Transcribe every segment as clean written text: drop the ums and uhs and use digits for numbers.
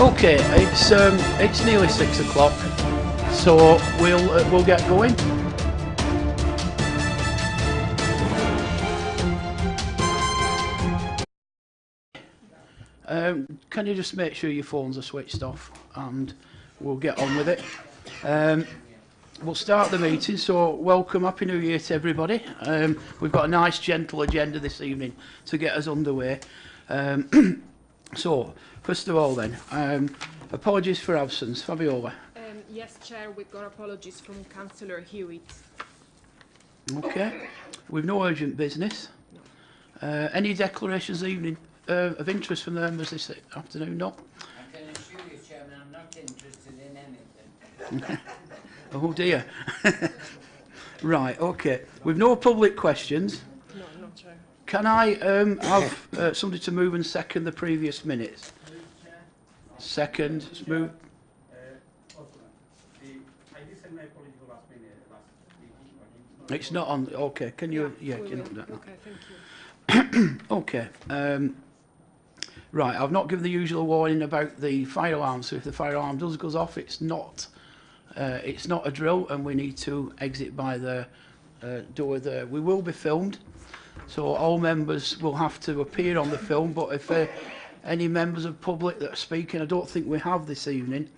Okay, it's nearly 6 o'clock, so we'll get going. Can you just make sure your phones are switched off, and we'll get on with it. We'll start the meeting, so welcome, Happy New Year to everybody. We've got a nice gentle agenda this evening to get us underway. So, first of all then, apologies for absence. Fabiola. Yes, Chair, we've got apologies from Councillor Hewitt. Okay, we've no urgent business. No. Any declarations this evening of interest from the members this afternoon? No? I can assure you, Chairman, I'm not interested in anything. Oh dear. Right, okay. We've no public questions. No, not Chair. Can I have somebody to move and second the previous minutes? Second, move. It's not on. Okay, can you? Yeah, can you do that? Okay, thank you. Okay. Right, I've not given the usual warning about the fire alarm. So if the fire alarm goes off, it's not a drill, and we need to exit by the door there. We will be filmed, so all members will have to appear on the film. But if any members of public that are speaking, I don't think we have this evening,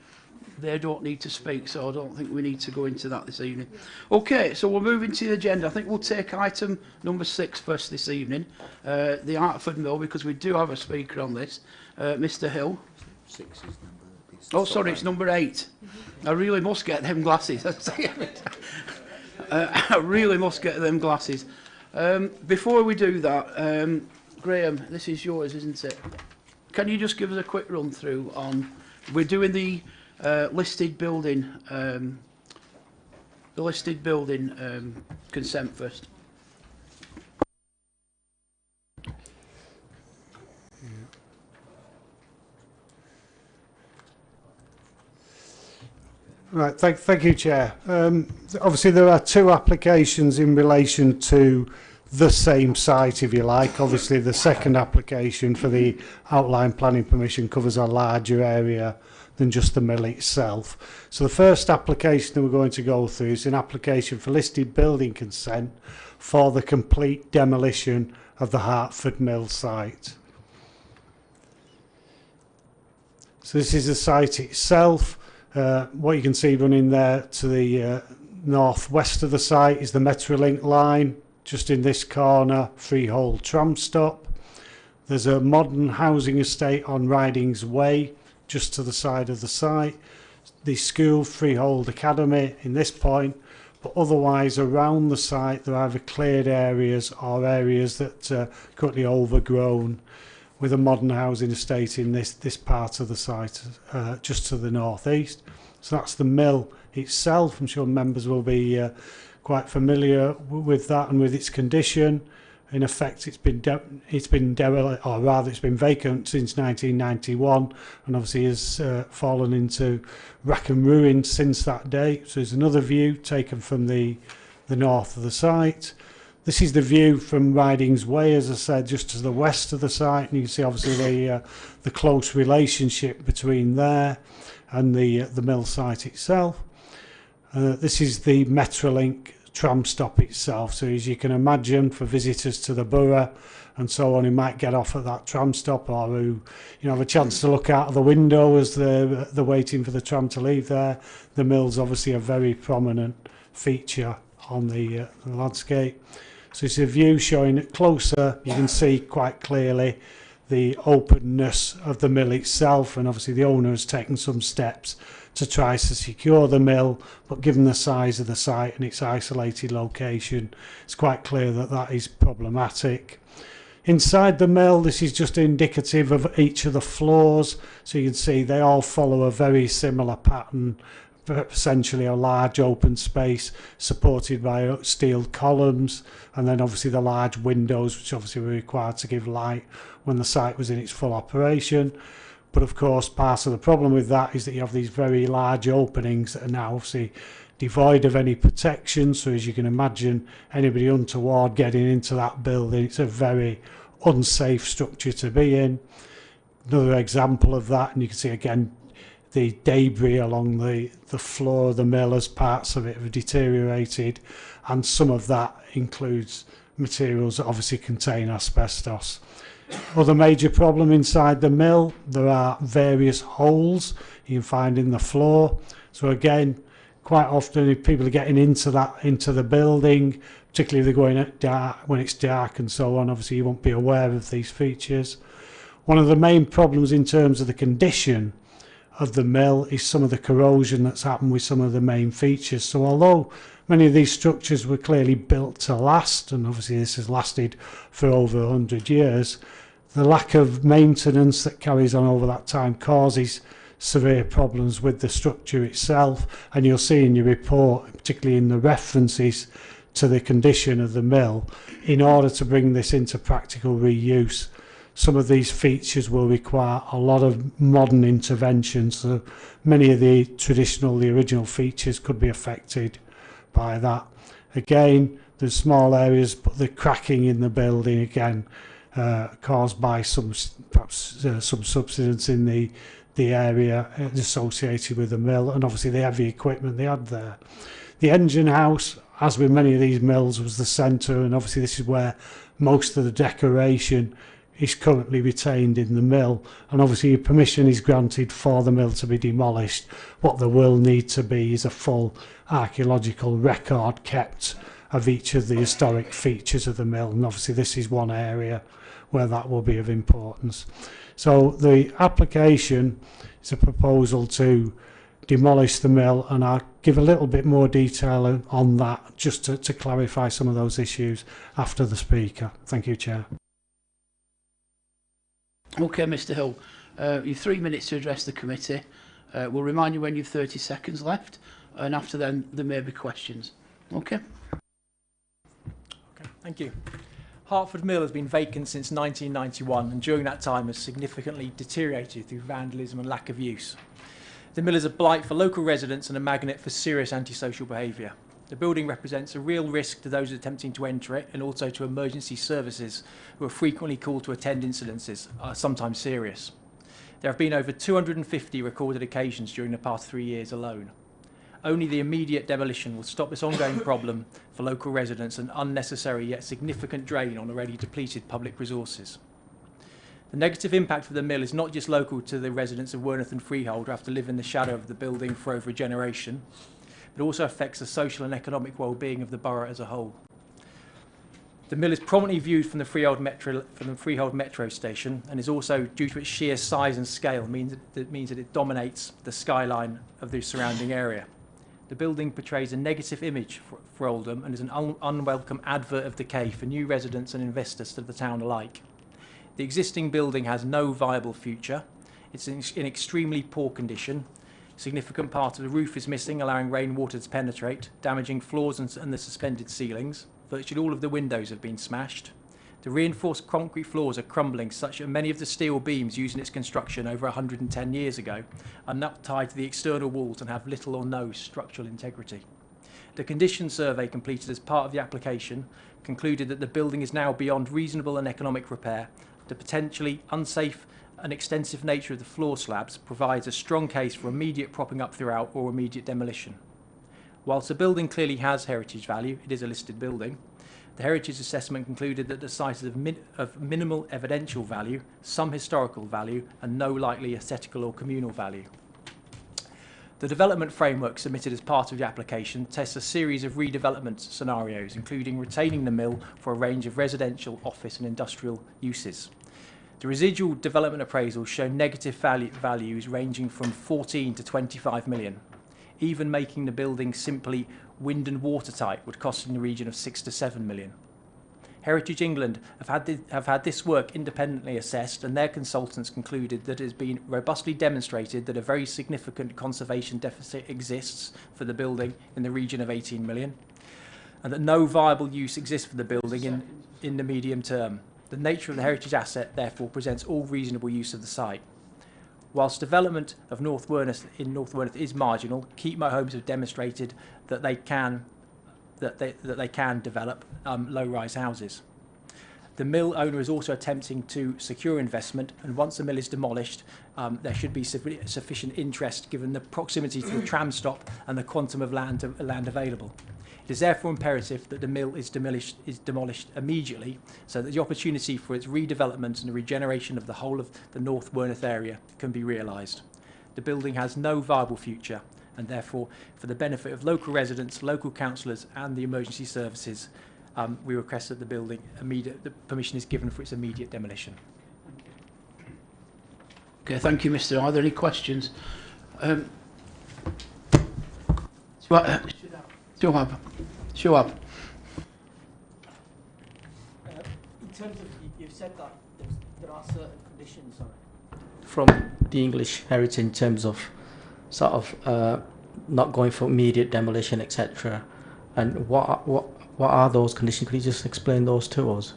they don't need to speak, so I don't think we need to go into that this evening. Okay, so we'll move into the agenda. I think we'll take item number 6 first this evening, the Hartford Mill, because we do have a speaker on this, Mr Hill. 6 is number. Oh, sorry, it's number 8. I really must get them glasses. I really must get them glasses. Before we do that, Graham, this is yours, isn't it? Can you just give us a quick run through on, we're doing the listed building consent first. Right, thank you, Chair. Obviously, there are 2 applications in relation to the same site, if you like. Obviously, the second application for the outline planning permission covers a larger area than just the mill itself. So the first application that we're going to go through is an application for listed building consent for the complete demolition of the Hartford Mill site. So this is the site itself. What you can see running there to the northwest of the site is the Metrolink line. Just in this corner, freehold tram stop. There's a modern housing estate on Ridings Way, just to the side of the site. The school, freehold academy in this point, but otherwise around the site there are either cleared areas or areas that are currently overgrown, with a modern housing estate in this part of the site, just to the northeast. So that's the mill itself. I'm sure members will be quite familiar with that and with its condition. In effect, it's been derelict, or rather, it's been vacant since 1991, and obviously has fallen into rack and ruin since that day. So there's another view taken from the north of the site. This is the view from Ridings Way, as I said, just to the west of the site, and you can see obviously the close relationship between there and the mill site itself. This is the Metrolink tram stop itself, so as you can imagine, for visitors to the borough and so on, who might get off at that tram stop, or who have a chance to look out of the window as they're waiting for the tram to leave there, the mill's obviously a very prominent feature on the landscape. So it's a view showing it closer. You can see quite clearly the openness of the mill itself, and obviously the owner has taken some steps to try to secure the mill, but given the size of the site and its isolated location, it's quite clear that that is problematic. Inside the mill, this is just indicative of each of the floors, so you can see they all follow a very similar pattern, essentially a large open space supported by steel columns, and then obviously the large windows, which obviously were required to give light when the site was in its full operation. But of course, part of the problem with that is that you have these very large openings that are now obviously devoid of any protection. So as you can imagine, anybody untoward getting into that building, it's a very unsafe structure to be in. another example of that, and you can see again the debris along the floor of the mill as parts of it have deteriorated, and some of that includes materials that obviously contain asbestos. Other major problem inside the mill, there are various holes you can find in the floor. So again, quite often if people are getting into the building, particularly if they're going at dark, when it's dark and so on, obviously you won't be aware of these features. One of the main problems in terms of the condition of the mill is some of the corrosion that's happened with some of the main features. So although many of these structures were clearly built to last, and obviously this has lasted for over 100 years, the lack of maintenance that carries on over that time causes severe problems with the structure itself. And you'll see in your report, particularly in the references to the condition of the mill, in order to bring this into practical reuse, some of these features will require a lot of modern interventions. So many of the original features could be affected by that. Again, there's small areas, but the cracking in the building again caused by some subsidence in the area associated with the mill, and obviously the heavy equipment they had there. The engine house, as with many of these mills, was the centre, and obviously this is where most of the decoration is currently retained in the mill, and obviously permission is granted for the mill to be demolished. What there will need to be is a full archaeological record kept of each of the historic features of the mill, and obviously this is one area where that will be of importance. So the application is a proposal to demolish the mill, and I'll give a little bit more detail on that just to clarify some of those issues after the speaker. Thank you, Chair. Okay, Mr Hill, you've 3 minutes to address the committee. We'll remind you when you've 30 seconds left, and after then there may be questions. Okay. Okay, thank you. Hertford Mill has been vacant since 1991, and during that time has significantly deteriorated through vandalism and lack of use. The mill is a blight for local residents and a magnet for serious antisocial behaviour. The building represents a real risk to those attempting to enter it, and also to emergency services who are frequently called to attend incidences, sometimes serious. There have been over 250 recorded occasions during the past 3 years alone. Only the immediate demolition will stop this ongoing problem for local residents, an unnecessary yet significant drain on already depleted public resources. The negative impact of the mill is not just local to the residents of Wornath and Freehold who have to live in the shadow of the building for over a generation, but also affects the social and economic well-being of the borough as a whole. The mill is prominently viewed from the Freehold Metro station, and is also, due to its sheer size and scale, means that it dominates the skyline of the surrounding area. The building portrays a negative image for Oldham and is an unwelcome advert of decay for new residents and investors to the town alike. The existing building has no viable future. It's in extremely poor condition. Significant part of the roof is missing, allowing rainwater to penetrate, damaging floors and the suspended ceilings. Virtually all of the windows have been smashed. The reinforced concrete floors are crumbling, such that many of the steel beams used in its construction over 110 years ago are not tied to the external walls and have little or no structural integrity. The condition survey completed as part of the application concluded that the building is now beyond reasonable and economic repair. The potentially unsafe and extensive nature of the floor slabs provides a strong case for immediate propping up throughout or immediate demolition. Whilst the building clearly has heritage value, it is a listed building. The heritage assessment concluded that the site is of minimal evidential value, some historical value, and no likely aesthetical or communal value. The development framework submitted as part of the application tests a series of redevelopment scenarios, including retaining the mill for a range of residential, office and industrial uses. The residual development appraisals show negative values ranging from 14 to 25 million. Even making the building simply wind and watertight would cost in the region of 6 to 7 million. Heritage England have had this work independently assessed, and their consultants concluded that it has been robustly demonstrated that a very significant conservation deficit exists for the building in the region of 18 million, and that no viable use exists for the building in the medium term. The nature of the heritage asset therefore presents all reasonable use of the site. Whilst development of North Wornath is marginal, Keepmoat Homes have demonstrated that they can develop low-rise houses. The mill owner is also attempting to secure investment, and once the mill is demolished, there should be sufficient interest given the proximity to the tram stop and the quantum of land available. It is therefore imperative that the mill is demolished immediately, so that the opportunity for its redevelopment and the regeneration of the whole of the North Werneth area can be realised. The building has no viable future, and therefore, for the benefit of local residents, local councillors and the emergency services, we request that the permission is given for its immediate demolition. Okay, thank you, Mr. Are there any questions? Shoab. In terms of, you've said that there are certain conditions from the English heritage in terms of sort of not going for immediate demolition, etc. And what are those conditions? Could you just explain those to us?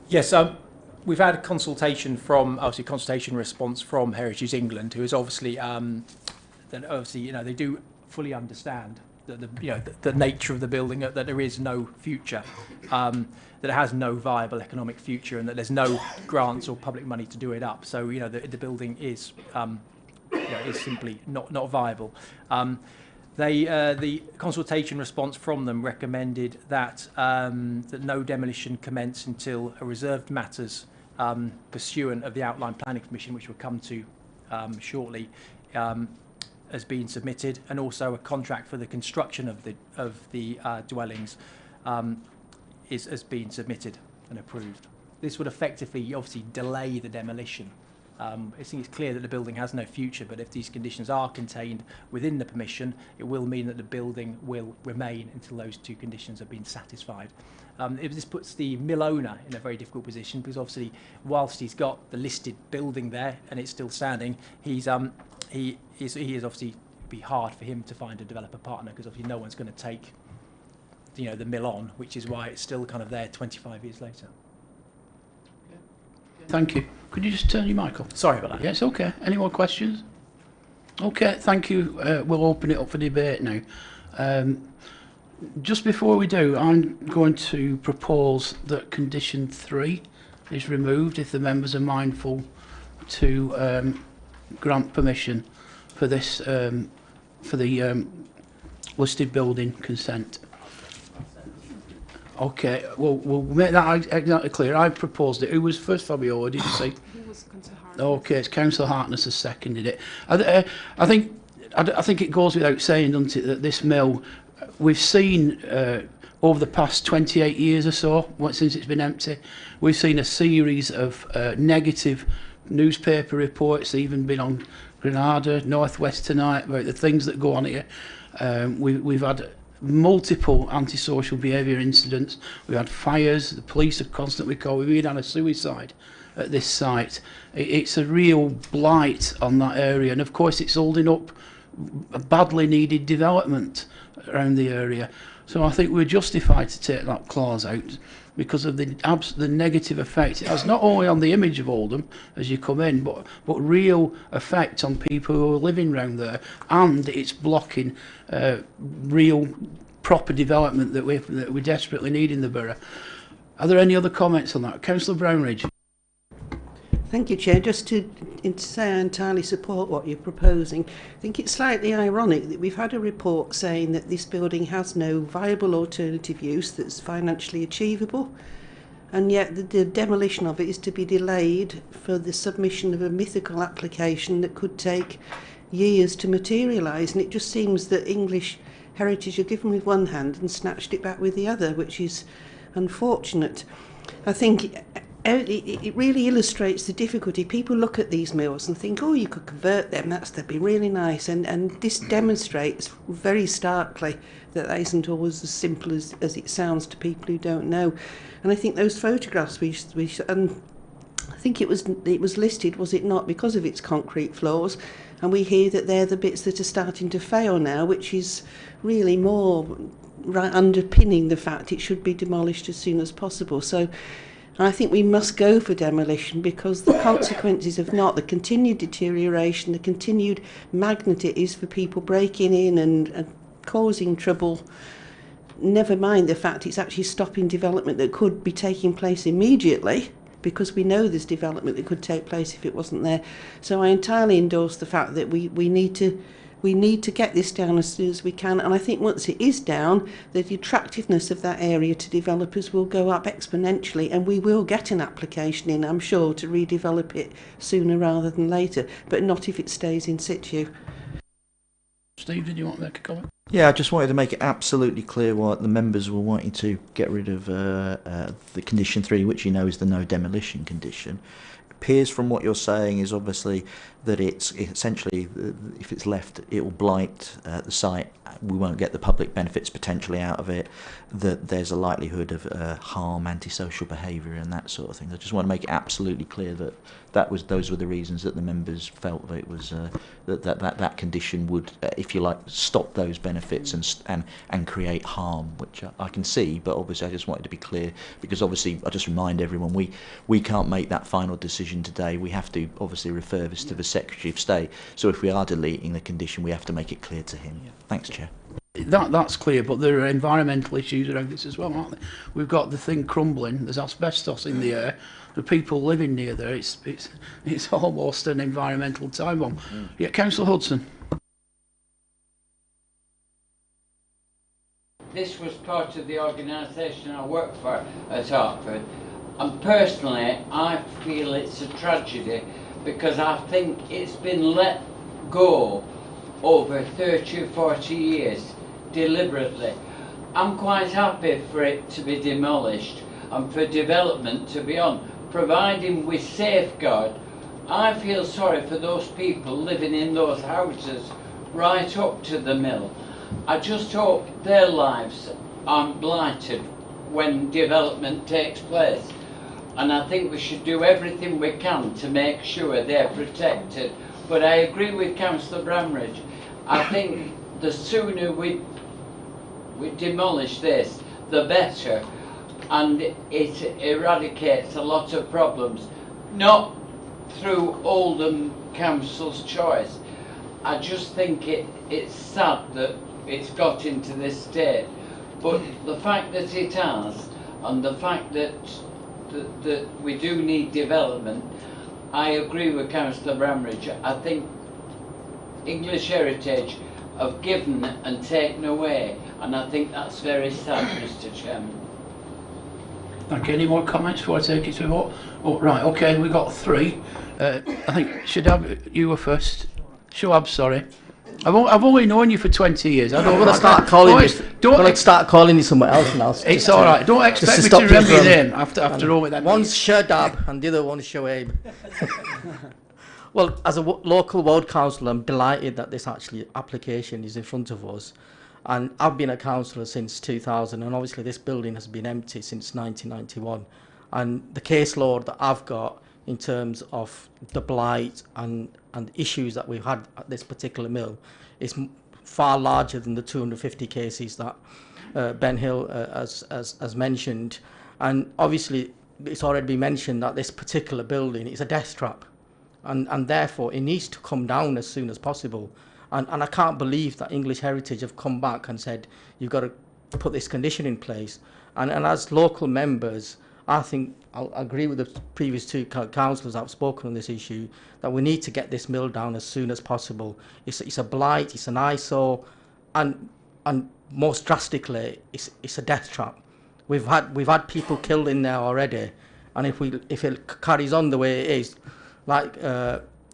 Yes, we've had a consultation response from Heritage England, who is obviously they do fully understand the nature of the building, that there is no future, that it has no viable economic future, and that there's no grants or public money to do it up. So the building is is simply not viable. The consultation response from them recommended that that no demolition commence until a reserved matters pursuant of the outline planning permission, which we'll come to shortly, has been submitted, and also a contract for the construction of the dwellings has been submitted and approved. This would effectively, obviously, delay the demolition. I think it's clear that the building has no future, but if these conditions are contained within the permission, it will mean that the building will remain until those two conditions have been satisfied. This puts the mill owner in a very difficult position, because obviously, whilst he's got the listed building there and it's still standing, he is obviously be hard for him to find a developer partner, because obviously no one's going to take the mill on, which is why it's still kind of there 25 years later. Thank you. Could you just turn your mic off? Sorry about that. Yes, okay. Any more questions? Okay, thank you. We'll open it up for debate now. Just before we do, I'm going to propose that condition 3 is removed, if the members are mindful to grant permission for this, for the listed building consent. Okay, well, we'll make that exactly clear. I proposed it. Who was first, Fabio? Did you say? Who was Councillor Hartnett? Okay, it's Councillor Hartness has seconded it. I think it goes without saying, doesn't it, that this mill, we've seen over the past 28 years or so, since it's been empty, we've seen a series of negative newspaper reports, even been on Granada, North West Tonight, about the things that go on here. We've had multiple antisocial behaviour incidents. We've had fires, the police are constantly called, we've even had a suicide at this site. It's a real blight on that area, and of course it's holding up a badly needed development around the area. So I think we're justified to take that clause out because of the negative effect it has, not only on the image of Oldham as you come in, but real effect on people who are living around there, and it's blocking real proper development that we desperately need in the borough. Are there any other comments on that? Councillor Brownridge. Thank you, Chair. Just to say I entirely support what you're proposing. I think it's slightly ironic that we've had a report saying that this building has no viable alternative use that's financially achievable, and yet the demolition of it is to be delayed for the submission of a mythical application that could take years to materialise. And it just seems that English heritage are given with one hand and snatched it back with the other, which is unfortunate. I think it really illustrates the difficulty. People look at these mills and think, oh, you could convert them, that'd be really nice. And this demonstrates very starkly that isn't always as simple as it sounds to people who don't know. And I think those photographs I think it was listed, was it not, because of its concrete floors, and we hear that they're the bits that are starting to fail now, which is really more underpinning the fact it should be demolished as soon as possible. So I think we must go for demolition, because the consequences of not, the continued deterioration, the continued magnet it is for people breaking in and causing trouble, never mind the fact it's actually stopping development that could be taking place immediately, because we know there's development that could take place if it wasn't there. So I entirely endorse the fact that we need to get this down as soon as we can, and I think once it is down, the attractiveness of that area to developers will go up exponentially, and we will get an application in, I'm sure, to redevelop it sooner rather than later, but not if it stays in situ. Steve, did you want to make a comment? Yeah, I just wanted to make it absolutely clear what the members were wanting to get rid of the condition 3, which you know is the no demolition condition. It appears from what you're saying is obviously that it's essentially, if it's left, it will blight the site. We won't get the public benefits potentially out of it. That there's a likelihood of harm, antisocial behaviour, and that sort of thing. I just want to make it absolutely clear that those were the reasons that the members felt that it was that condition would, if you like, stop those benefits and create harm, which I can see. But obviously, I just wanted to be clear, because obviously, I just remind everyone we can't make that final decision today. We have to obviously refer this to the Secretary of State. So if we are deleting the condition, we have to make it clear to him. Yeah. Thanks, Chair. That's clear, but there are environmental issues around this as well, aren't there? We've got the thing crumbling. There's asbestos in the air. The people living near there. It's almost an environmental time bomb. Yeah, Councillor Hudson. This was part of the organisation I worked for at Hartford, and personally I feel it's a tragedy, because I think it's been let go over 30 or 40 years deliberately. I'm quite happy for it to be demolished and for development to be on, providing we safeguard. I feel sorry for those people living in those houses right up to the mill. I just hope their lives aren't blighted when development takes place. And I think we should do everything we can to make sure they're protected. But I agree with Councillor Bramridge. I think the sooner we demolish this, the better. And it eradicates a lot of problems. Not through Oldham Council's choice. I just think it's sad that it's got into this state. But the fact that it has, and the fact that we do need development, I agree with Councillor Bramridge. I think English heritage have given and taken away, and I think that's very sad, Mr. Chairman. Thank you. Any more comments before I take it to vote? Oh, right, okay, we got 3. I think Shadab, you were first. Shoab, sorry. I've only known you for 20 years. I don't I'm going to start calling you. Don't start calling you somewhere else now. It's all right. Don't expect me to remember your name after all with that. One's Shadab and the other one's Shoaib. Well, as a local ward councillor, I'm delighted that this application is in front of us. And I've been a councillor since 2000, and obviously this building has been empty since 1991. And the caseload that I've got in terms of the blight and issues that we've had at this particular mill is far larger than the 250 cases that Ben Hill has mentioned. And obviously it's already been mentioned that this particular building is a death trap, and therefore it needs to come down as soon as possible. And I can't believe that English Heritage have come back and said you've got to put this condition in place. And as local members, I think I'll agree with the previous 2 councillors that have spoken on this issue, that we need to get this mill down as soon as possible. It's a blight, it's an eyesore, and most drastically, it's a death trap. We've had people killed in there already, and if it carries on the way it is, like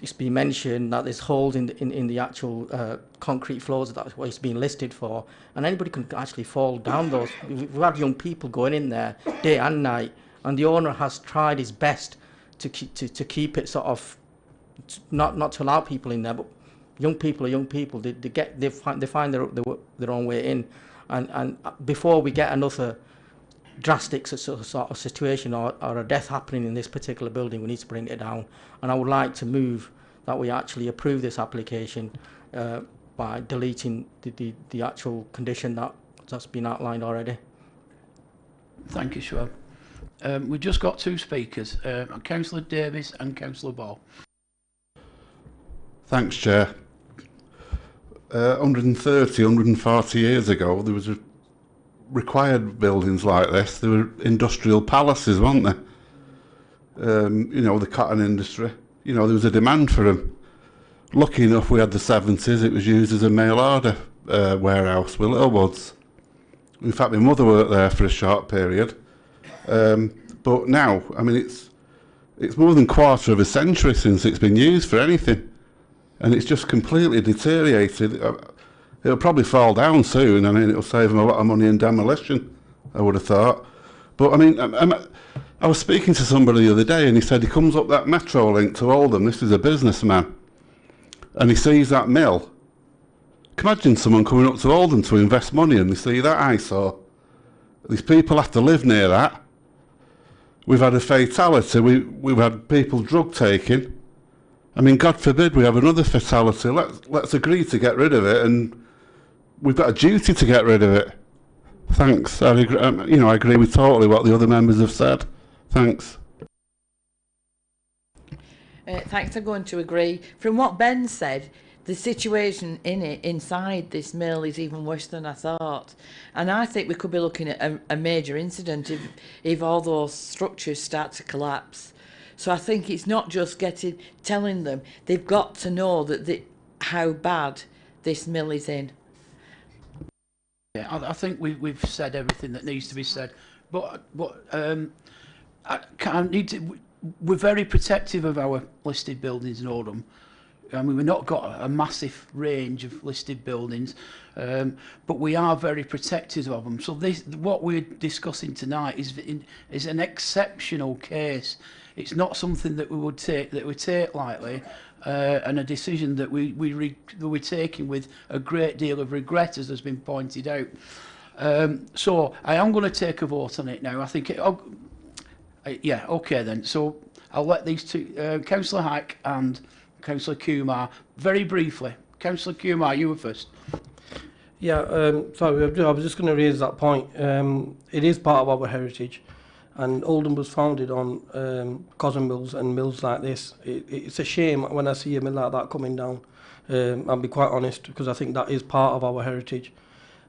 it's been mentioned that there's holes in the actual concrete floors that it's been listed for, and anybody can actually fall down those. We've had young people going in there day and night, and the owner has tried his best to keep it sort of not to allow people in there, but young people are young people. They find their own way in, and before we get another drastic sort of situation or a death happening in this particular building, we need to bring it down. And I would like to move that we actually approve this application by deleting the actual condition that's been outlined already. Thank you, Shoaib. We've just got 2 speakers, Councillor Davies and Councillor Ball. Thanks, Chair. 130, 140 years ago, there was required buildings like this. They were industrial palaces, weren't they? You know, the cotton industry. You know, there was a demand for them. Lucky enough, we had the 70s. It was used as a mail order warehouse with Littlewoods. In fact, my mother worked there for a short period. But now, I mean, it's more than a quarter of a century since it's been used for anything, and it's just completely deteriorated. It'll probably fall down soon. I mean, it'll save them a lot of money in demolition, I would have thought. But I mean, I was speaking to somebody the other day, and he said he comes up that metro link to Oldham. This is a businessman, and he sees that mill. Can you imagine someone coming up to Oldham to invest money, and they see that eyesore? These people have to live near that. We've had a fatality. We've had people drug taking. I mean, God forbid we have another fatality. Let's agree to get rid of it, and we've got a duty to get rid of it. Thanks. I agree, you know, I agree with totally what the other members have said. Thanks. Thanks. I'm going to agree. From what Ben said, the situation inside this mill is even worse than I thought, and I think we could be looking at a major incident if all those structures start to collapse. So I think it's not just telling them, they've got to know that how bad this mill is in. Yeah, I think we've said everything that needs to be said, but we're very protective of our listed buildings in Oldham. I mean, we've not got a massive range of listed buildings, but we are very protective of them. So what we're discussing tonight is an exceptional case. It's not something that we take lightly, and a decision that we're taking with a great deal of regret, as has been pointed out. So I am going to take a vote on it now. I think yeah, okay then. So I'll let these two, Councillor Hack and Councillor Kumar, very briefly. Councillor Kumar, you were first. Yeah, sorry, I was just going to raise that point. It is part of our heritage, and Oldham was founded on cotton mills and mills like this. It's a shame when I see a mill like that coming down. I'll be quite honest, because I think that is part of our heritage.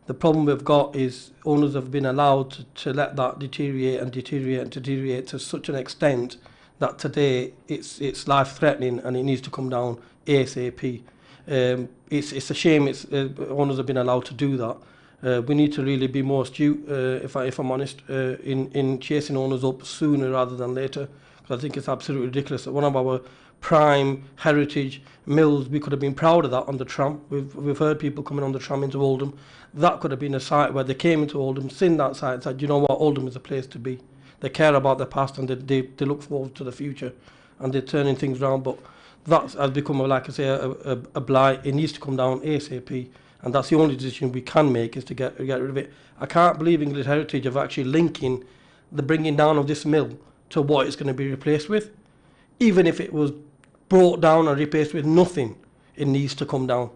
The problem we've got is owners have been allowed to let that deteriorate to such an extent that today it's life-threatening and it needs to come down ASAP. It's a shame owners have been allowed to do that. We need to really be more astute, if I'm honest, in chasing owners up sooner rather than later. Because I think it's absolutely ridiculous that one of our prime heritage mills, we could have been proud of that on the tram. We've heard people coming on the tram into Oldham. That could have been a site where they came into Oldham, seen that site and said, you know what, Oldham is a place to be. They care about their past and they look forward to the future, and they're turning things around. But that has become, like I say, a blight. It needs to come down ASAP, and that's the only decision we can make, is to get rid of it. I can't believe English Heritage have actually linking the bringing down of this mill to what it's going to be replaced with. Even if it was brought down and replaced with nothing, it needs to come down.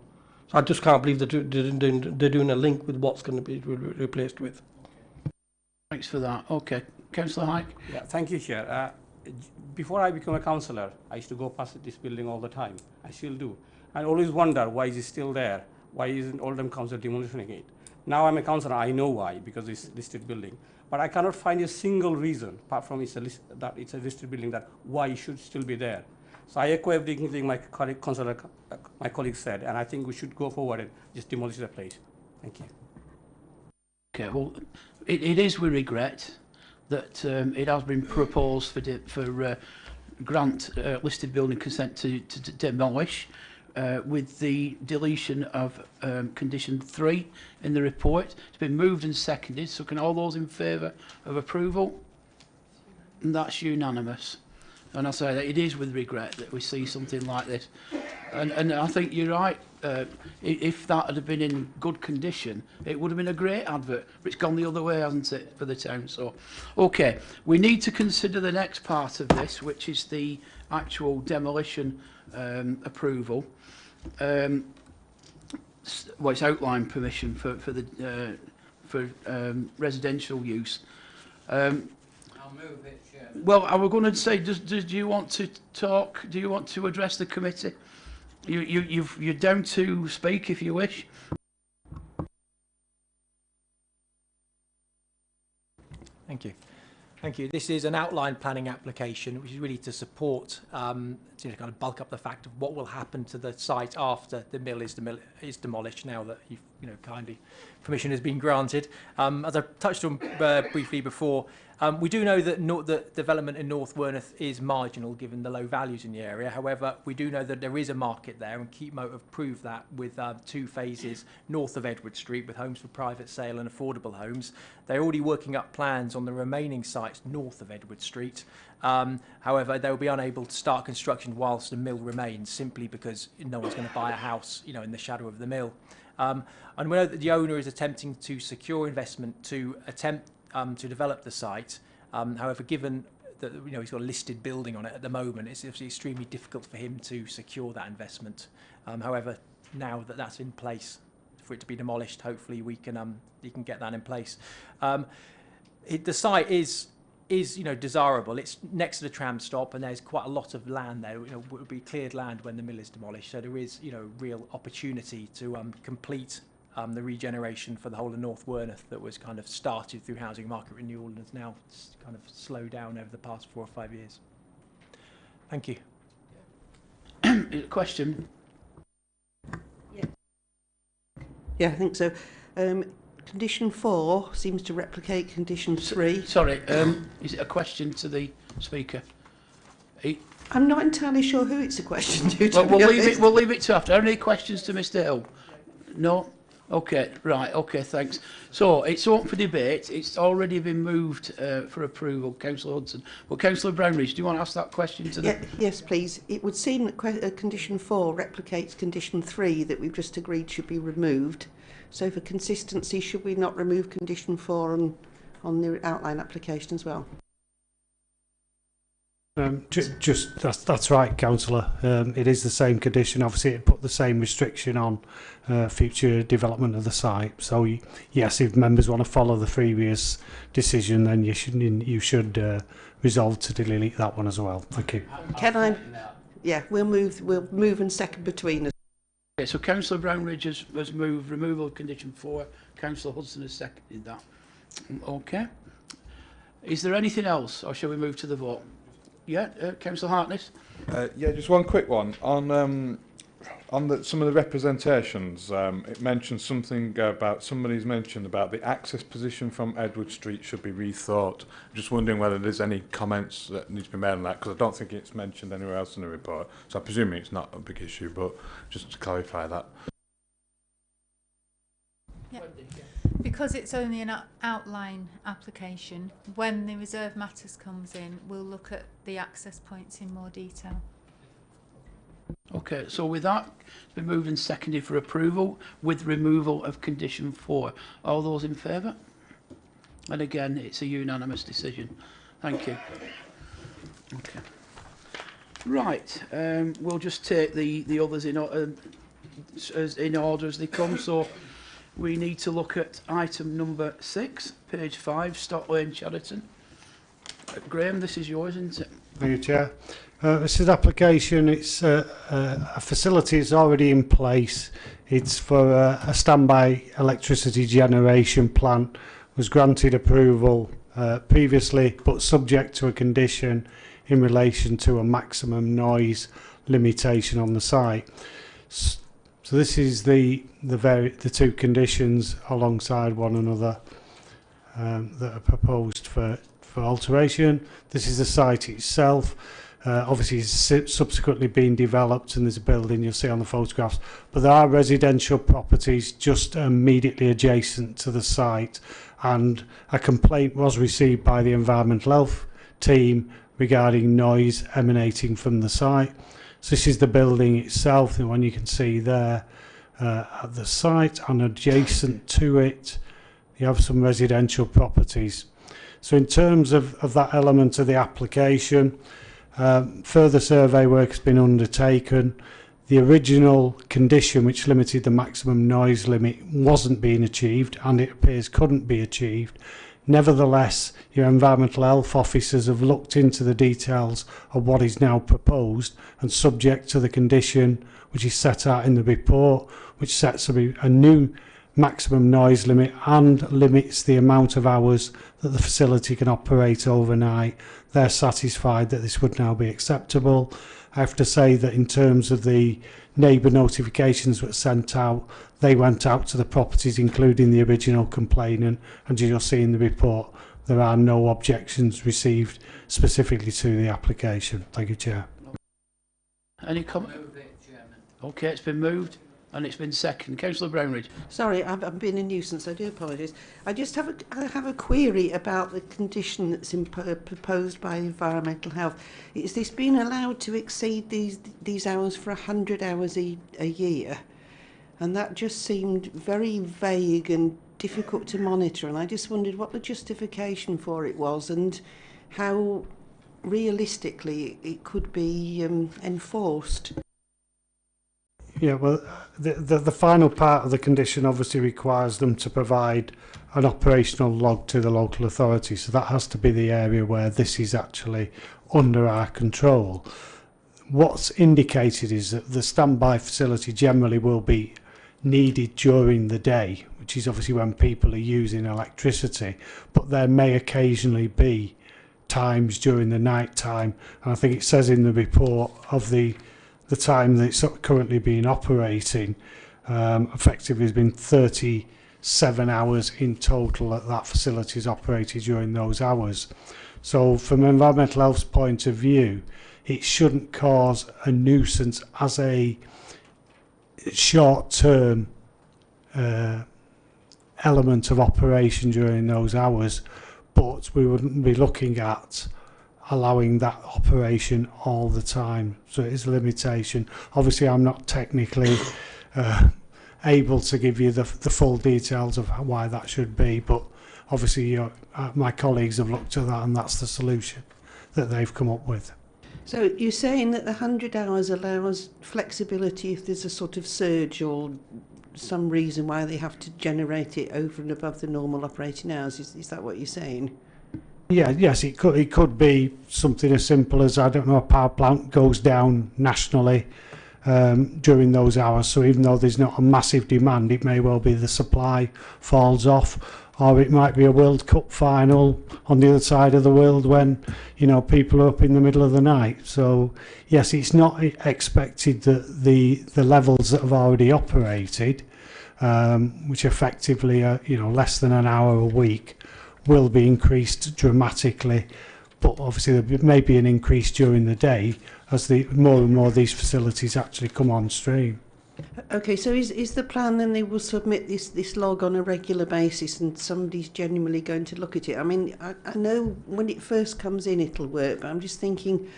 So I just can't believe they're doing a link with what's going to be replaced with. Thanks for that. Okay. Councillor Hike. Yeah, thank you, Chair. Before I became a councillor, I used to go past this building all the time. I still do. I always wonder, why is it still there? Why isn't Oldham Council demolishing it? Now I'm a councillor, I know why, because it's a listed building. But I cannot find a single reason, apart from it's a listed building, that why it should still be there. So I echo everything my colleague said, and I think we should go forward and just demolish the place. Thank you. Okay, well, it is with regret that it has been proposed for grant listed building consent to demolish, with the deletion of condition 3 in the report. It's been moved and seconded, so can all those in favour of approval? And that's unanimous. And I say that it is with regret that we see something like this. And I think you're right. If that had been in good condition, it would have been a great advert. But it's gone the other way, hasn't it, for the town? So, okay, we need to consider the next part of this, which is the actual demolition approval. Well, it's outline permission for residential use. I'll move it, Chair. Well, I was going to say, do you want to talk? Do you want to address the committee? You're down to speak if you wish. Thank you. Thank you. This is an outline planning application, which is really to support, to kind of bulk up the fact of what will happen to the site after the mill is demolished. Now that kindly permission has been granted. As I touched on briefly before, we do know that the development in North Werneth is marginal given the low values in the area. However, we do know that there is a market there, and Keepmoat have proved that with 2 phases north of Edward Street with homes for private sale and affordable homes. They're already working up plans on the remaining sites north of Edward Street. However, they'll be unable to start construction whilst the mill remains, simply because no one's going to buy a house, in the shadow of the mill. And we know that the owner is attempting to secure investment to attempt to develop the site. However, given that he's got a listed building on it at the moment, it's obviously extremely difficult for him to secure that investment. However, now that that's in place, for it to be demolished, hopefully we can you can get that in place. The site is desirable. It's next to the tram stop, and there's quite a lot of land there. Would be cleared land when the mill is demolished. So there is real opportunity to complete the regeneration for the whole of North Werneth that was kind of started through housing market renewal and has now kind of slowed down over the past 4 or 5 years. Thank you. Question? Yeah, I think so. Condition 4 seems to replicate condition 3. Sorry, is it a question to the speaker? I'm not entirely sure who it's a question to. Well, we'll leave it to after. Are there any questions to Mr. Hill? No? Okay, right, okay, thanks. So, it's open for debate. It's already been moved for approval, Councillor Hudson. Well, Councillor Brownridge, do you want to ask that question to the... Yes, please. It would seem that condition 4 replicates condition 3 that we've just agreed should be removed. So, for consistency, should we not remove condition 4 on the outline application as well? That's right, Councillor. It is the same condition. Obviously, it put the same restriction on future development of the site. So, yes, if members want to follow the previous decision, then you should resolve to delete that one as well. Thank you. Can I? Yeah, we'll move and second between us. Okay, so Councillor Brownridge has moved removal of condition 4. Councillor Hudson has seconded that. Okay. Is there anything else, or shall we move to the vote? Yeah, Councillor Hartness. Yeah, just one quick one on some of the representations. It mentions something about somebody's mentioned about the access position from Edward Street should be rethought. I'm just wondering whether there's any comments that need to be made on that, because I don't think it's mentioned anywhere else in the report. So I'm presuming it's not a big issue, but just to clarify that. Yeah. Because it's only an outline application, when the reserve matters comes in, we'll look at the access points in more detail. Okay, so with that, it's been moved and seconded for approval with removal of condition 4. All those in favour? And again, it's a unanimous decision. Thank you. Okay. Right, we'll just take the others in order as they come. So we need to look at item number 6, page 5, Stock Lane, Chadderton. Graham, this is yours, isn't it? Thank you, Chair. This is application. It's a facility is already in place. It's for a standby electricity generation plant. Was granted approval previously, but subject to a condition in relation to a maximum noise limitation on the site. So this is the two conditions alongside one another that are proposed for alteration. This is the site itself. Obviously it's subsequently been developed, and there's a building you'll see on the photographs, but there are residential properties just immediately adjacent to the site, and a complaint was received by the environmental health team regarding noise emanating from the site. So this is the building itself, the one you can see there at the site, and adjacent to it you have some residential properties. So in terms of that element of the application, further survey work has been undertaken. The original condition which limited the maximum noise limit wasn't being achieved, and it appears couldn't be achieved. Nevertheless, your environmental health officers have looked into the details of what is now proposed, and subject to the condition which is set out in the report, which sets a new maximum noise limit and limits the amount of hours that the facility can operate overnight, they're satisfied that this would now be acceptable. I have to say that in terms of the neighbour notifications that were sent out, they went out to the properties including the original complainant, and you'll see in the report there are no objections received specifically to the application. Thank you, Chair. Any comment? Okay, it's been moved and it's been seconded. Councillor Brownridge. Sorry, I've been a nuisance. I do apologise. I have a query about the condition that's proposed by Environmental Health. Is this being allowed to exceed these hours for 100 hours a year? And that just seemed very vague and difficult to monitor. And I just wondered what the justification for it was and how realistically it could be enforced. Yeah, well, the final part of the condition obviously requires them to provide an operational log to the local authority, so that has to be the area where this is actually under our control. What's indicated is that the standby facility generally will be needed during the day, which is obviously when people are using electricity, but there may occasionally be times during the night time, and I think it says in the report of the time that it's currently been operating, effectively has been 37 hours in total that facility is operated during those hours. So from Environmental Health's point of view, it shouldn't cause a nuisance as a short-term element of operation during those hours, but we wouldn't be looking at allowing that operation all the time. So it is a limitation. Obviously I'm not technically able to give you the full details of why that should be, but obviously my colleagues have looked at that and that's the solution that they've come up with. So you're saying that the 100 hours allows flexibility if there's a sort of surge or some reason why they have to generate it over and above the normal operating hours. Is that what you're saying? Yeah, yes, it could be something as simple as, I don't know, a power plant goes down nationally during those hours, so even though there's not a massive demand, it may well be the supply falls off, or it might be a World Cup final on the other side of the world when, you know, people are up in the middle of the night. So yes, it's not expected that the levels that have already operated, which effectively are, you know, less than an hour a week, will be increased dramatically, but obviously there may be an increase during the day as more and more of these facilities actually come on stream. Okay, so is the plan then they will submit this log on a regular basis and somebody's genuinely going to look at it? I mean, I know when it first comes in it'll work, but I'm just thinking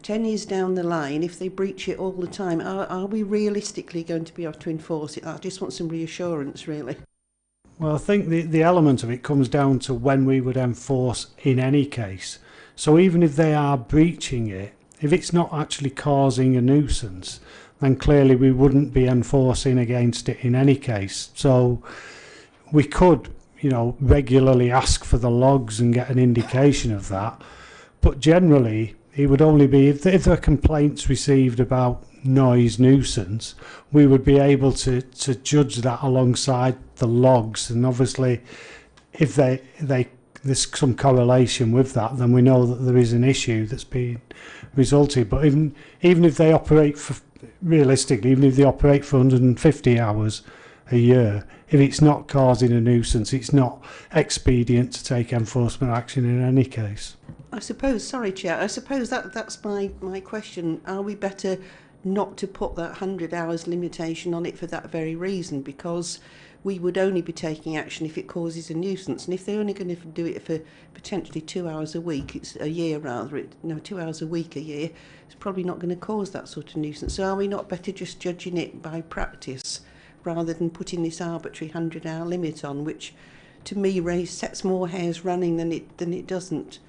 10 years down the line, if they breach it all the time, are we realistically going to be able to enforce it? I just want some reassurance, really. Well, I think the element of it comes down to when we would enforce in any case. So even if they are breaching it, if it's not actually causing a nuisance, then clearly we wouldn't be enforcing against it in any case. So we could, you know, regularly ask for the logs and get an indication of that. But generally, it would only be if there are complaints received about noise nuisance, we would be able to judge that alongside the logs, and obviously if there's some correlation with that, then we know that there is an issue that's been resulted. But even if they operate for, realistically, even if they operate for 150 hours a year, if it's not causing a nuisance, it's not expedient to take enforcement action in any case. I suppose, sorry Chair, I suppose that's my question. Are we better not to put that 100 hours limitation on it for that very reason? Because we would only be taking action if it causes a nuisance, and if they're only going to do it for potentially 2 hours a week, it's a year rather, 2 hours a week a year, it's probably not going to cause that sort of nuisance. So are we not better just judging it by practice rather than putting this arbitrary 100-hour limit on, which to me sets more hairs running than it doesn't?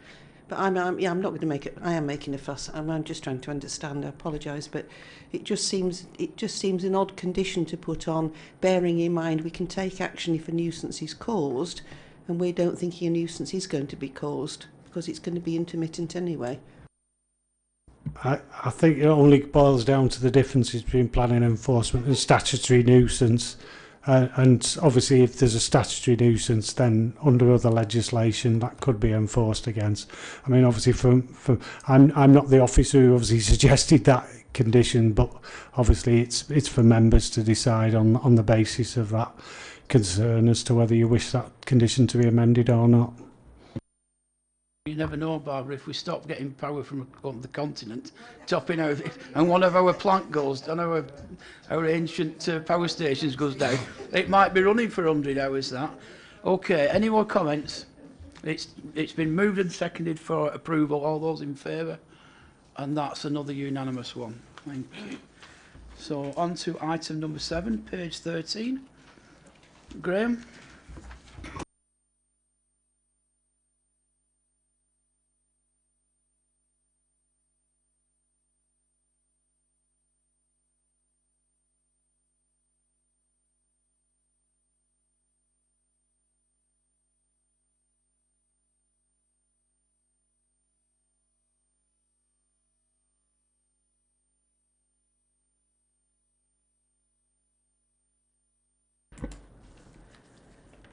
But I'm not going to make it. I am making a fuss. I'm just trying to understand. I apologise, but it just seems an odd condition to put on, bearing in mind we can take action if a nuisance is caused, and we don't think a nuisance is going to be caused because it's going to be intermittent anyway. I think it only boils down to the differences between planning enforcement and statutory nuisance. And obviously, if there's a statutory nuisance, then under other legislation that could be enforced against. I mean, obviously, I'm not the officer who obviously suggested that condition, but obviously it's for members to decide on the basis of that concern as to whether you wish that condition to be amended or not. You never know, Barbara, if we stop getting power from the continent, topping out, and one of our plant goes, I know our ancient power stations goes down, it might be running for 100 hours, that. Okay, any more comments? It's been moved and seconded for approval. All those in favour? And that's another unanimous one. Thank you. So on to item number 7, page 13. Graham?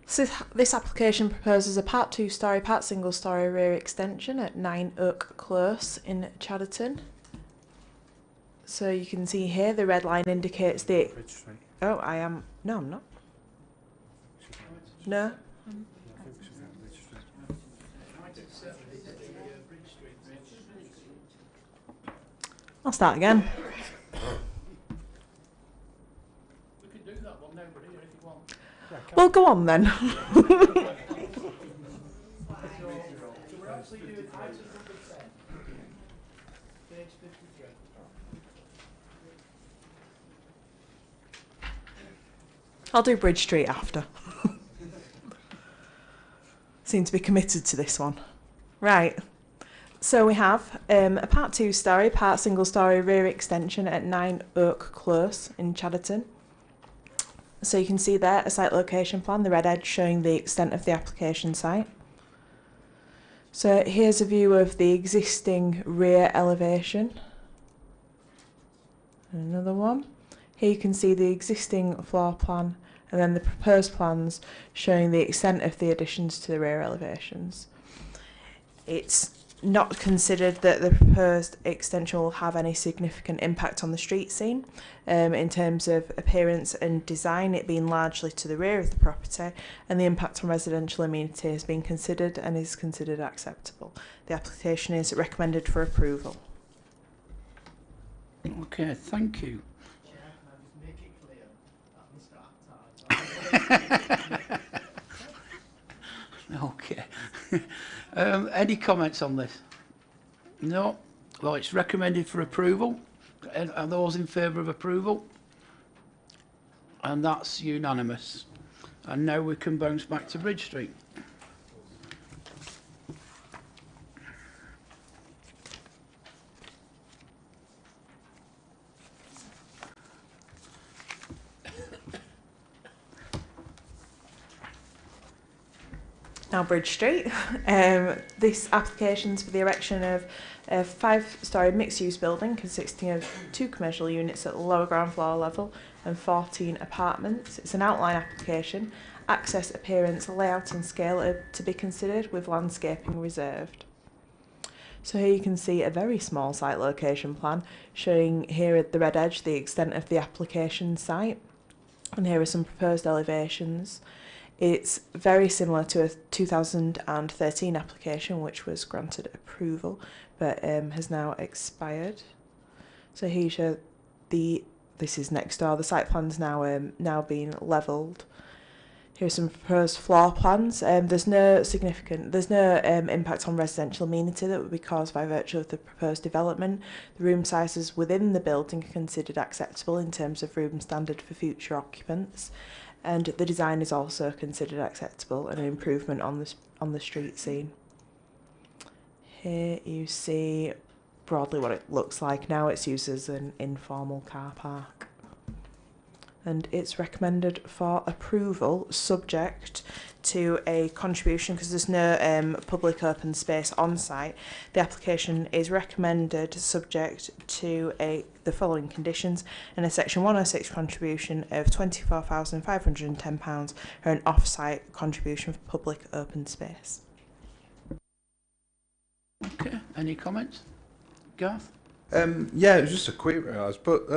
So this application proposes a part 2-storey, part single-storey rear extension at 9 Oak Close in Chadderton. So you can see here the red line indicates the... Oh, I am... No, I'm not. No. I'll start again. Well, go on then. I'll do Bridge Street after. Seem to be committed to this one. Right. So we have a part 2-storey, part single-storey rear extension at 9 Oak Close in Chadderton. So you can see there a site location plan, the red edge showing the extent of the application site. So here's a view of the existing rear elevation. Another one. Here you can see the existing floor plan and then the proposed plans showing the extent of the additions to the rear elevations. It's not considered that the proposed extension will have any significant impact on the street scene in terms of appearance and design, it being largely to the rear of the property, and the impact on residential amenity has been considered and is considered acceptable. The application is recommended for approval. Okay, thank you. Okay. Any comments on this? No? Well, it's recommended for approval. Are those in favour of approval? And that's unanimous. And now we can bounce back to Bridge Street. Now Bridge Street. This application is for the erection of a 5-storey mixed-use building consisting of 2 commercial units at the lower ground floor level and 14 apartments. It's an outline application. Access, appearance, layout and scale are to be considered with landscaping reserved. So here you can see a very small site location plan showing here at the red edge the extent of the application site. And here are some proposed elevations. It's very similar to a 2013 application which was granted approval but has now expired. So here you show this is next door, the site plan's now been levelled. Here are some proposed floor plans. There's no impact on residential amenity that would be caused by virtue of the proposed development. The room sizes within the building are considered acceptable in terms of room standard for future occupants. And the design is also considered acceptable and an improvement on the street scene. Here you see broadly what it looks like now. It's used as an informal car park. and it's recommended for approval subject to a contribution because there's no public open space on site. The application is recommended subject to the following conditions and a section 106 contribution of £24,510 or an off-site contribution for public open space. Okay, any comments? Garth? Yeah, it was just a quick realise, but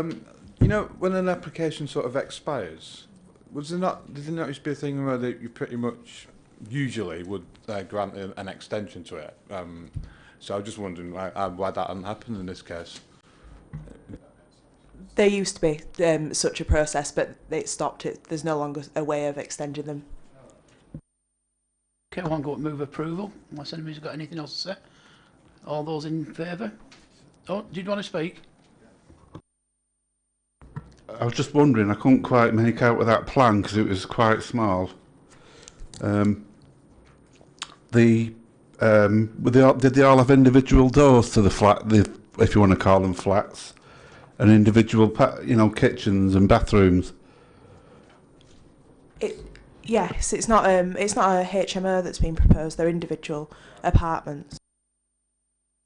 you know, when an application sort of expires, did there not used to be a thing where you pretty much usually would grant an extension to it? So I was just wondering why that hadn't happened in this case. There used to be such a process, but it stopped. There's no longer a way of extending them. Okay, I want to go move approval, unless anybody's got anything else to say. All those in favour? Oh, did you want to speak? I was just wondering, I couldn't quite make out with that plan because it was quite small. Did they all have individual doors to the flat, if you want to call them flats, and individual, kitchens and bathrooms? Yes, it's not a HMO that's been proposed. They're individual apartments.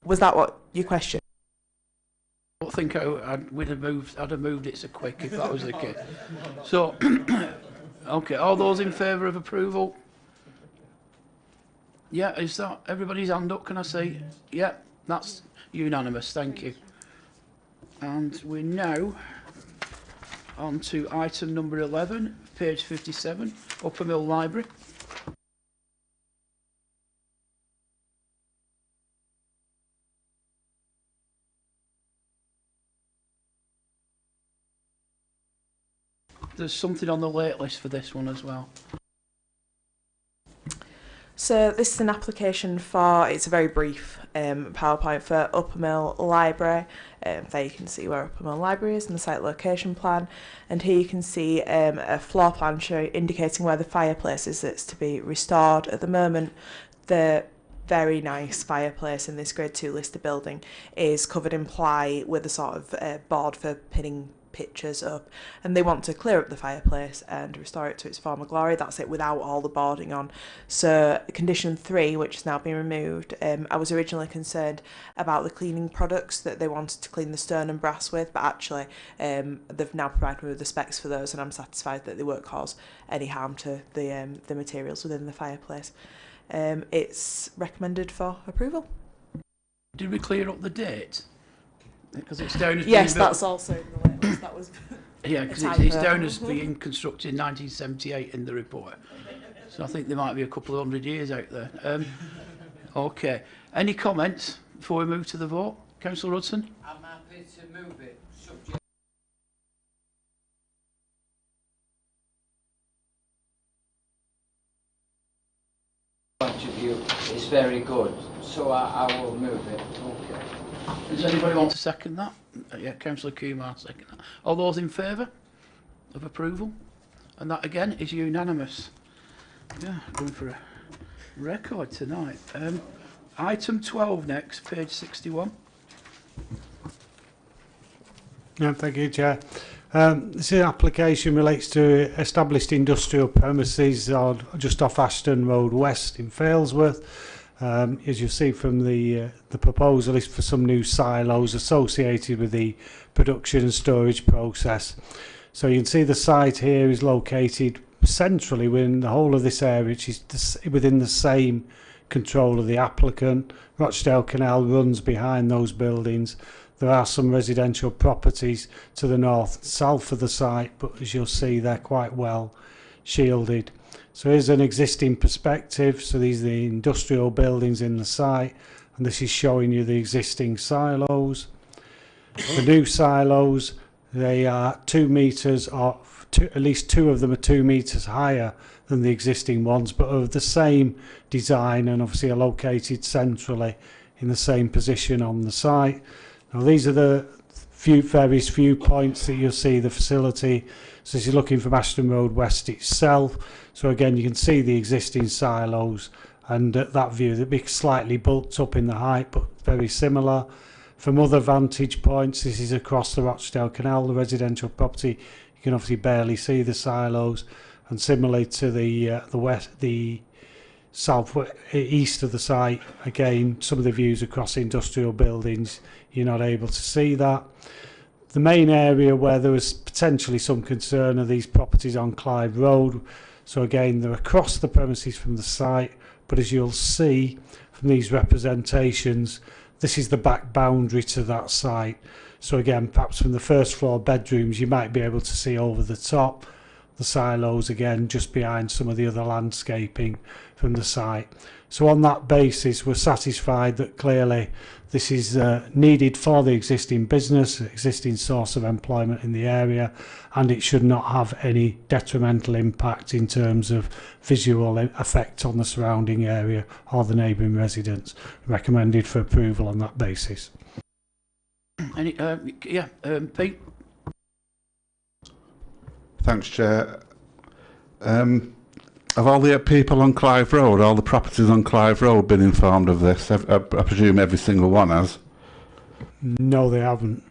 Was that what your question? I think I'd have moved it so quick if that was the case. So, okay, all those in favour of approval? Yeah, is that everybody's hand up? Can I see? Yeah, that's unanimous. Thank you. And we're now on to item number 11, page 57, Upper Mill Library. There's something on the wait list for this one as well. So this is an application for, it's a very brief PowerPoint for Upper Mill Library. There you can see where Upper Mill Library is in the site location plan, and here you can see a floor plan indicating where the fireplace is that's to be restored. At the moment, the very nice fireplace in this Grade 2 listed building is covered in ply with a sort of board for pinning pictures up, and they want to clear up the fireplace and restore it to its former glory. That's it, without all the boarding on. So condition 3, which has now been removed, I was originally concerned about the cleaning products that they wanted to clean the stone and brass with, but actually they've now provided me with the specs for those, and I'm satisfied that they won't cause any harm to the materials within the fireplace. It's recommended for approval. Did we clear up the date? Because it's down as yes, that's also in the wait list. That was yeah, because it's down as being constructed in 1978 in the report. So I think there might be a couple of 100 years out there. Okay. Any comments before we move to the vote? Councillor Hudson? I'm happy to move it. Subject. Point of view is very good, so I will move it. Okay. Does anybody want to second that? Yeah, Councillor Kumar, second that. All those in favour of approval? And that again is unanimous. Yeah, going for a record tonight. Item 12 next, page 61. Yeah, thank you, Chair. This application relates to established industrial premises just off Ashton Road West in Failsworth. As you see from the proposal is for some new silos associated with the production and storage process. So you can see the site here is located centrally within the whole of this area, which is within the same control of the applicant. Rochdale Canal runs behind those buildings. There are some residential properties to the north and south of the site, but as you'll see, they're quite well shielded. So here's an existing perspective. So these are the industrial buildings in the site, and this is showing you the existing silos. The new silos, they are 2 metres, or at least 2 of them are 2 metres higher than the existing ones, but of the same design and obviously are located centrally in the same position on the site. Now these are the various viewpoints that you'll see the facility. So as you're looking from Ashton Road West itself, so again you can see the existing silos, and at that view they'd be slightly bulked up in the height but very similar. From other vantage points, this is across the Rochdale Canal, the residential property. You can obviously barely see the silos, and similarly to the south east of the site, again, some of the views across industrial buildings, you're not able to see that. The main area where there was potentially some concern are these properties on Clive Road. So again, they're across the premises from the site, but as you'll see from these representations, this is the back boundary to that site. So again, perhaps from the first floor bedrooms, you might be able to see over the top. The silos again just behind some of the other landscaping from the site. So on that basis, we're satisfied that clearly this is needed for the existing business, existing source of employment in the area, and it should not have any detrimental impact in terms of visual effect on the surrounding area or the neighbouring residents. Recommended for approval on that basis. Pete? Thanks, Chair. Have all the people on Clive Road, all the properties on Clive Road, been informed of this? I presume every single one has. No, they haven't.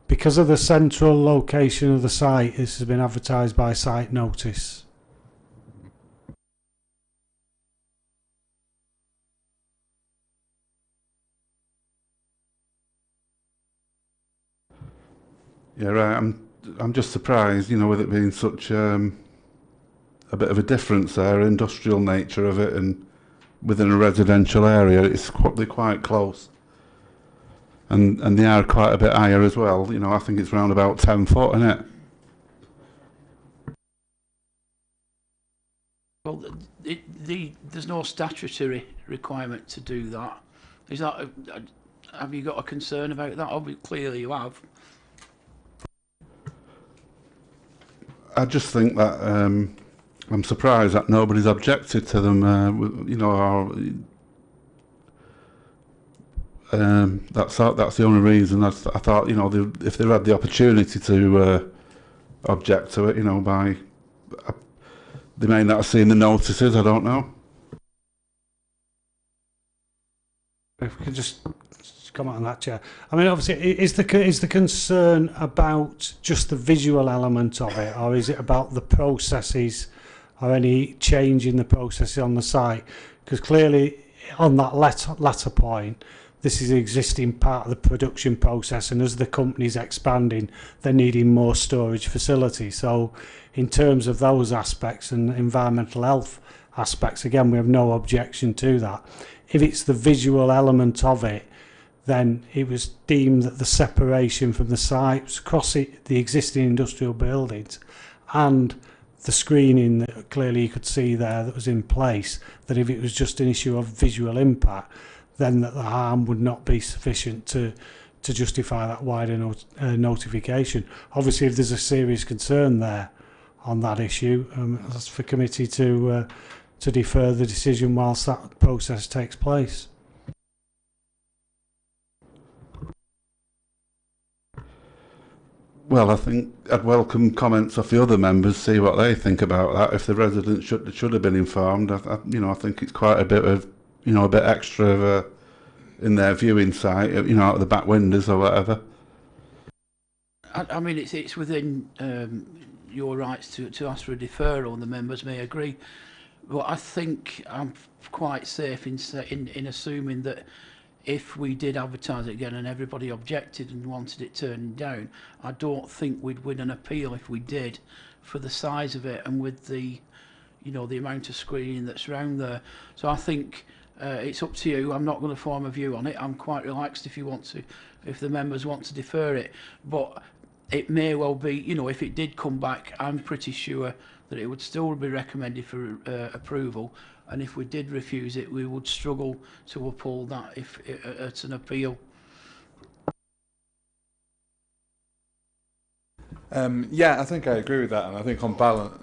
Because of the central location of the site, this has been advertised by site notice. Yeah, right. I'm just surprised, you know, with it being such a bit of a difference there, industrial nature of it, and within a residential area, it's quite close. And they are quite a bit higher as well. You know, I think it's around about 10 foot, isn't it? Well, there's no statutory requirement to do that. Is that have you got a concern about that? Obviously, clearly you have. I just think that I'm surprised that nobody's objected to them. You know, or, that's the only reason. I thought, you know, if they had the opportunity to object to it, you know, they may not have seen the notices. I don't know. If we could just comment on that, Chair. I mean, obviously, is the concern about just the visual element of it, or is it about the processes, or any change in the processes on the site? Because clearly, on that latter point, this is the existing part of the production process, and as the company's expanding, they're needing more storage facilities. So, in terms of those aspects and environmental health aspects, again, we have no objection to that. If it's the visual element of it, then it was deemed that the separation from the sites across the existing industrial buildings and the screening that clearly you could see there that was in place, that if it was just an issue of visual impact, then that the harm would not be sufficient to justify that wider notification. Obviously, if there's a serious concern there on that issue, that's for committee to defer the decision whilst that process takes place. Well, I think I'd welcome comments of the other members, see what they think about that. If the residents should have been informed, you know, I think it's quite a bit of, you know, a bit extra of in their viewing site, you know, out of the back windows or whatever. I mean, it's within your rights to ask for a deferral, and the members may agree. But I think I'm quite safe in assuming that if we did advertise it again and everybody objected and wanted it turned down, I don't think we'd win an appeal if we did, for the size of it and with the, you know, the amount of screening that's around there. So I think it's up to you. I'm not going to form a view on it. I'm quite relaxed if the members want to defer it. But it may well be, you know, if it did come back, I'm pretty sure that it would still be recommended for approval. And if we did refuse it, we would struggle to uphold that if it's an appeal. Yeah, I think I agree with that, and I think on balance.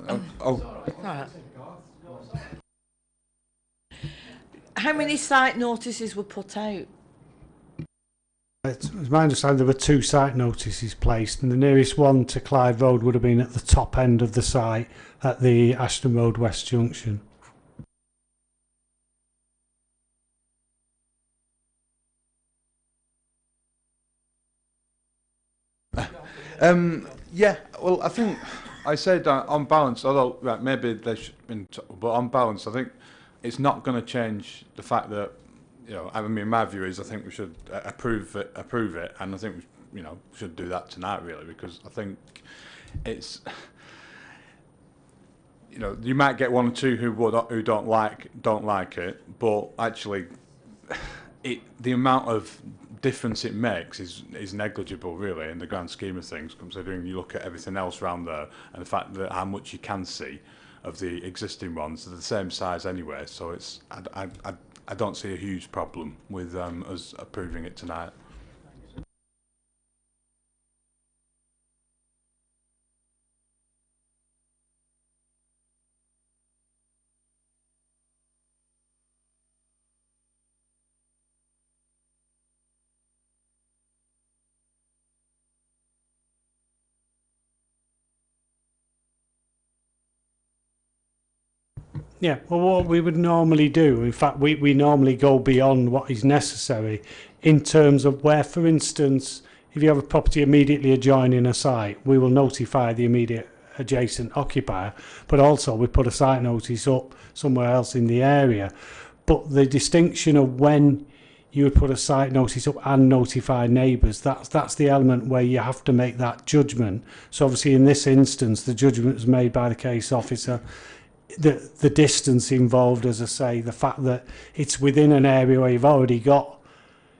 How many site notices were put out? It's my understanding there were 2 site notices placed, and the nearest one to Clive Road would have been at the top end of the site at the Ashton Road West Junction. Yeah, well, I think I said on balance, although right, maybe they should have been, but on balance, I think it's not going to change the fact that, you know, I mean, my view is I think we should approve it, and I think we, you know, should do that tonight really, because I think it's, you know, you might get one or two who don't like it, but actually, the amount of difference it makes is negligible really in the grand scheme of things, considering you look at everything else around there and the fact that how much you can see of the existing ones. They're the same size anyway, so it's I don't see a huge problem with us approving it tonight. Yeah, well, what we would normally do, in fact, we normally go beyond what is necessary in terms of where, for instance, if you have a property immediately adjoining a site, we will notify the immediate adjacent occupier, but also we put a site notice up somewhere else in the area. But the distinction of when you would put a site notice up and notify neighbours, that's the element where you have to make that judgment. So obviously in this instance, the judgment was made by the case officer. The distance involved, as I say, the fact that it's within an area where you've already got,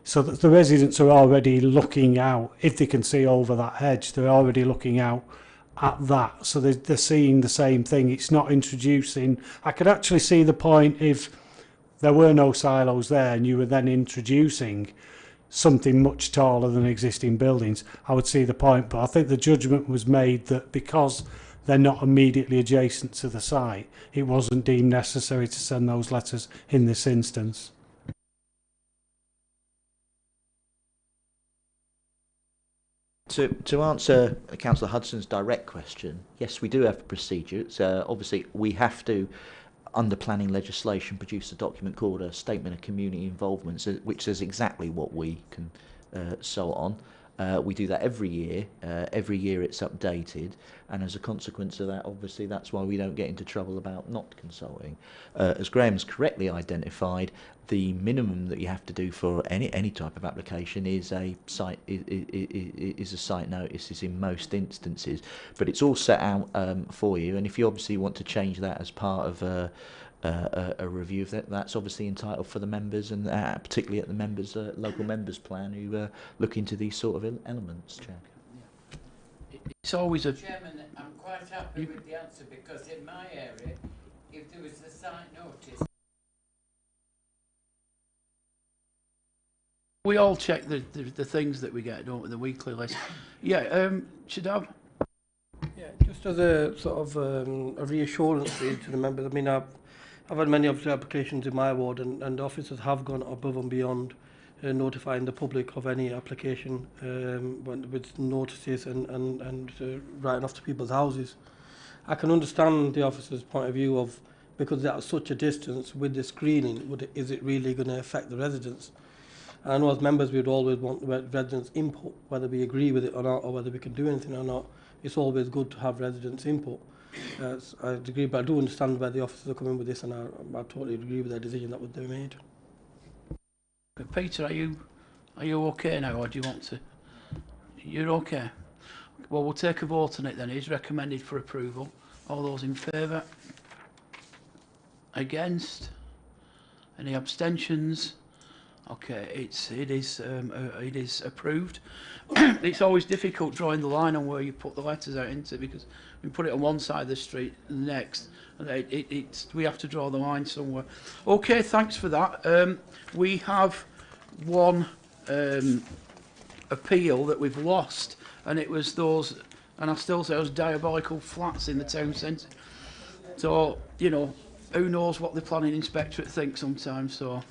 so that the residents are already looking out, if they can see over that hedge, they're already looking out at that, so they're seeing the same thing. It's not introducing, I could actually see the point if there were no silos there and you were then introducing something much taller than existing buildings, I would see the point, but I think the judgment was made that because they're not immediately adjacent to the site, it wasn't deemed necessary to send those letters in this instance. To answer Councillor Hudson's direct question, yes, we do have a procedure. Obviously, we have to, under planning legislation, produce a document called a Statement of Community Involvement, which says exactly what we can so on. We do that every year. Every year it's updated, and as a consequence of that, obviously, that's why we don't get into trouble about not consulting. As Graham's correctly identified, the minimum that you have to do for any type of application is a site is a site notice, is in most instances, but it's all set out for you. And if you obviously want to change that as part of a review of that, that's obviously entitled for the members, and particularly at the members local members plan who look into these sort of elements. Chair. It's always a Chairman, I'm quite happy with the answer, because in my area, if there was a site notice, we all check the things that we get, don't we, the weekly list. Yeah, Shadab? Yeah, just as a sort of a reassurance to the members, I mean, I've had many of the applications in my ward, and officers have gone above and beyond notifying the public of any application with notices and writing off to people's houses. I can understand the officer's point of view of, because at such a distance with the screening, is it really going to affect the residents? And I know as members we'd always want residents' input, whether we agree with it or not, or whether we can do anything or not. It's always good to have residents' input. I agree, but I do understand where the officers are coming with this, and I totally agree with their decision that they made. Peter, are you okay now, or do you want to? You're okay. Well, we'll take a vote on it then. It is recommended for approval. All those in favour? Against? Any abstentions? Okay, it is approved. It's always difficult drawing the line on where you put the letters out into, because we put it on one side of the street and the next, and we have to draw the line somewhere. Okay, thanks for that. We have one appeal that we've lost, and it was those, and I still say those diabolical flats in the town centre. So, you know, who knows what the planning inspectorate thinks sometimes. So,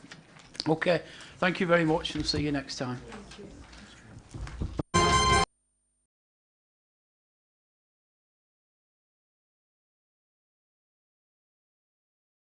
okay, thank you very much, and see you next time.